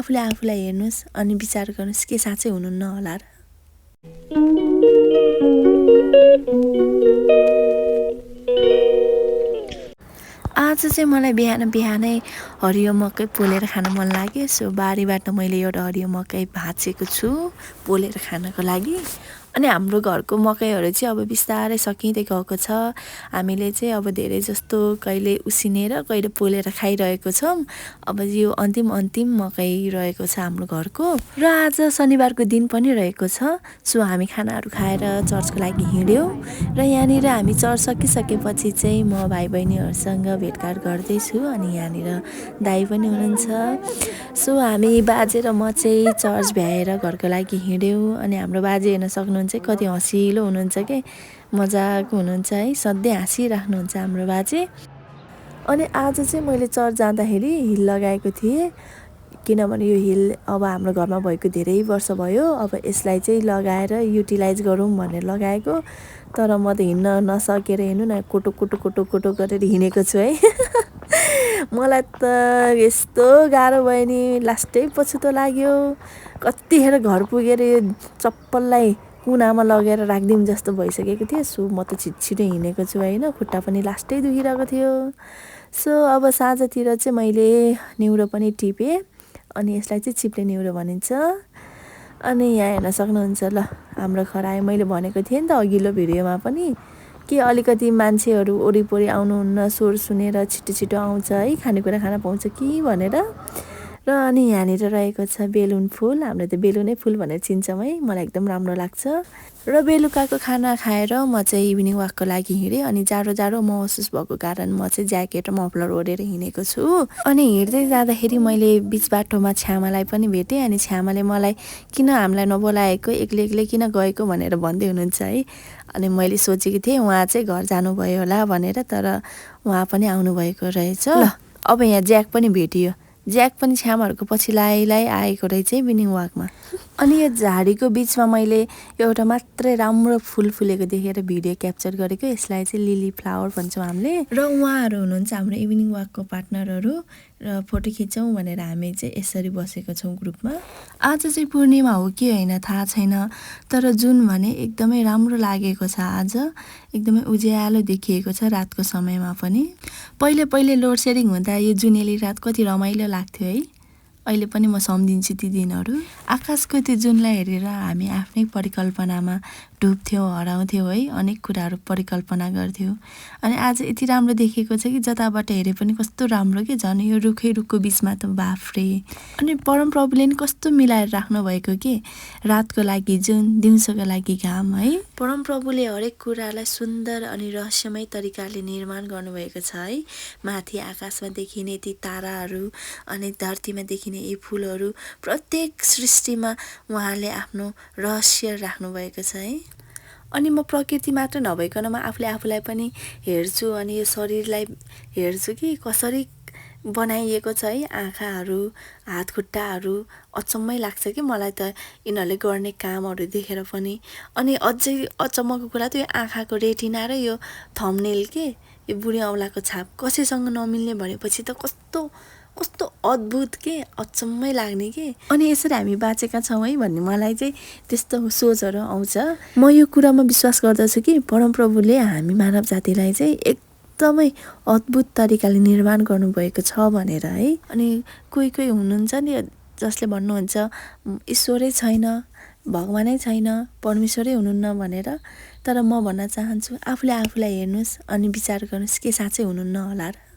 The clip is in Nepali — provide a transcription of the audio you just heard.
आफूले आफूलाई हेर्नुहोस् अनि विचार गर्नुहोस् के साँच्चै हुनुहुन्न होला र। आज चाहिँ मलाई बिहानै हरियो मकै पोलेर खान मन लाग्यो। सो बारीबाट मैले एउटा हरियो मकै भाँचेको छु पोलेर खानको लागि। अनि हाम्रो घरको मकैहरू चाहिँ अब बिस्तारै सकिँदै गएको छ। हामीले चाहिँ अब धेरै जस्तो कहिले उसिनेर कहिले पोलेर खाइरहेको छौँ। अब यो अन्तिम मकै रहेको छ हाम्रो घरको। र आज शनिबारको दिन पनि रहेको छ। सो हामी खानाहरू खाएर चर्चको लागि हिँड्यौँ। र यहाँनिर हामी चर्च सकिसकेपछि चाहिँ म भाइ बहिनीहरूसँग भेटघाट गर्दैछु। अनि यहाँनिर दाइ पनि हुनुहुन्छ। सो हामी बाजे र म चाहिँ चर्च भ्याएर घरको लागि हिँड्यौँ। अनि हाम्रो बाजे हेर्न सक्नुहुन्छ कति हँसिलो हुनुहुन्छ के, मजाको हुनुहुन्छ है, सधैँ हाँसिराख्नुहुन्छ हाम्रो बाजे। अनि आज चाहिँ मैले चर्च जाँदाखेरि हिल लगाएको थिएँ। किनभने यो हिल अब हाम्रो घरमा भएको धेरै वर्ष भयो। अब यसलाई चाहिँ लगाएर युटिलाइज गरौँ भनेर लगाएको। तर म त हिँड्न नसकेर हेर्नु न कोटो गरेर हिँडेको छु है। मलाई त यस्तो गाह्रो भयो नि, लास्टै पछुतो लाग्यो। कतिखेर घर पुगेर यो चप्पललाई कुनामा लगेर राखिदिउँ जस्तो भइसकेको थियो। सो म त छिटो हिँडेको छु होइन, खुट्टा पनि लास्टै दुखिरहेको थियो। सो अब साँझतिर चाहिँ मैले निहुरो पनि टिपेँ। अनि यसलाई चाहिँ चिप्ले निहुरो भनिन्छ। अनि यहाँ हेर्न सक्नुहुन्छ ल हाम्रो खरायो। मैले भनेको थिएँ नि त अघिल्लो भिडियोमा पनि कि अलिकति मान्छेहरू वरिपरि आउनुहुन्न, स्वर सुनेर छिटो आउँछ है, खानेकुरा खान पाउँछ कि भनेर। र अनि यहाँनिर रहेको छ बेलुन फुल। हाम्रो त बेलुनै फुल भनेर चिन्छौँ है, मलाई एकदम राम्रो लाग्छ। र बेलुकाको खाना खाएर म चाहिँ इभिनिङ वाकको लागि हिँडेँ। अनि जाडो महसुस भएको कारण म चाहिँ ज्याकेट र मफलर ओढेर हिँडेको छु। अनि हिँड्दै जाँदाखेरि मैले बिच बाटोमा छ्यामालाई पनि भेटेँ। अनि छ्यामाले मलाई किन हामीलाई नबोलाएको, एक्लै किन गएको भनेर भन्दै हुनुहुन्छ है। अनि मैले सोचेको थिएँ उहाँ चाहिँ घर जानुभयो होला भनेर, तर उहाँ पनि आउनुभएको रहेछ। ल अब यहाँ ज्याक पनि भेटियो। ज्याक पनि छ्यामाहरूको पछि लाई आएको रहेछ इभिनिङ वाकमा। अनि यो झाडीको बिचमा मैले एउटा मात्रै राम्रो फुल फुलेको देखेर भिडियो क्याप्चर गरेको। यसलाई चाहिँ लिली फ्लावर भन्छौँ हामीले। र उहाँहरू हुनुहुन्छ हाम्रो इभिनिङ वाकको पार्टनरहरू। र फोटो खिचौँ भनेर हामी चाहिँ यसरी बसेको छौँ ग्रुपमा। आज चाहिँ पूर्णिमा हो कि होइन थाहा छैन, तर जुन भने एकदमै राम्रो लागेको छ। आज एकदमै उज्यालो देखिएको छ रातको समयमा पनि। पहिले लोड सेडिङ हुँदा यो जुनेली रात कति रमाइलो लाग्थ्यो है। अहिले पनि म सम्झिन्छु ती दिनहरू। आकाशको त्यो जुनलाई हेरेर हामी आफ्नै परिकल्पनामा डुब्थ्यौँ, हराउँथ्यौँ है, अनेक कुराहरू परिकल्पना गर्थ्यौँ। अनि आज यति राम्रो देखेको छ कि जताबाट हेरे पनि कस्तो राम्रो कि झन् यो रुखको बिचमा त बाफ्रे। अनि परमप्रभुले नि कस्तो मिलाएर राख्नु भएको के, रातको लागि जुन, दिउँसोको लागि घाम है। परमप्रभुले हरेक कुरालाई सुन्दर अनि रहस्यमय तरिकाले निर्माण गर्नुभएको छ है। माथि आकाशमा देखिने ती ताराहरू अनि धरतीमा देखिने यी फुलहरू, प्रत्येक सृष्टिमा उहाँले आफ्नो रहस्य राख्नुभएको छ है। अनि म प्रकृति मात्र नभइकन म आफूलाई पनि हेर्छु। अनि यो शरीरलाई हेर्छु कि कसरी बनाइएको छ है। आँखाहरू, हात खुट्टाहरू अचम्मै लाग्छ कि मलाई त यिनीहरूले गर्ने कामहरू देखेर पनि। अनि अझै अचम्मको कुरा त यो आँखाको रेटिना र यो थम्बनेल के, यो बुढी औँलाको छाप कसैसँग नमिल्ने भनेपछि त कस्तो अद्भुत के, अचम्मै लाग्ने के। अनि यसरी हामी बाँचेका छौँ है भन्ने मलाई चाहिँ त्यस्तो सोचहरू आउँछ। म यो कुरामा विश्वास गर्दछु कि परमप्रभुले हामी मानव जातिलाई चाहिँ एकदमै अद्भुत तरिकाले निर्माण गर्नुभएको छ भनेर है। अनि कोही हुनुहुन्छ नि जसले भन्नुहुन्छ ईश्वरै छैन, भगवानै छैन, परमेश्वरै हुनुहुन्न भनेर। तर म भन्न चाहन्छु आफूले आफूलाई हेर्नुहोस् अनि विचार गर्नुहोस् के साँच्चै हुनुहुन्न होला र।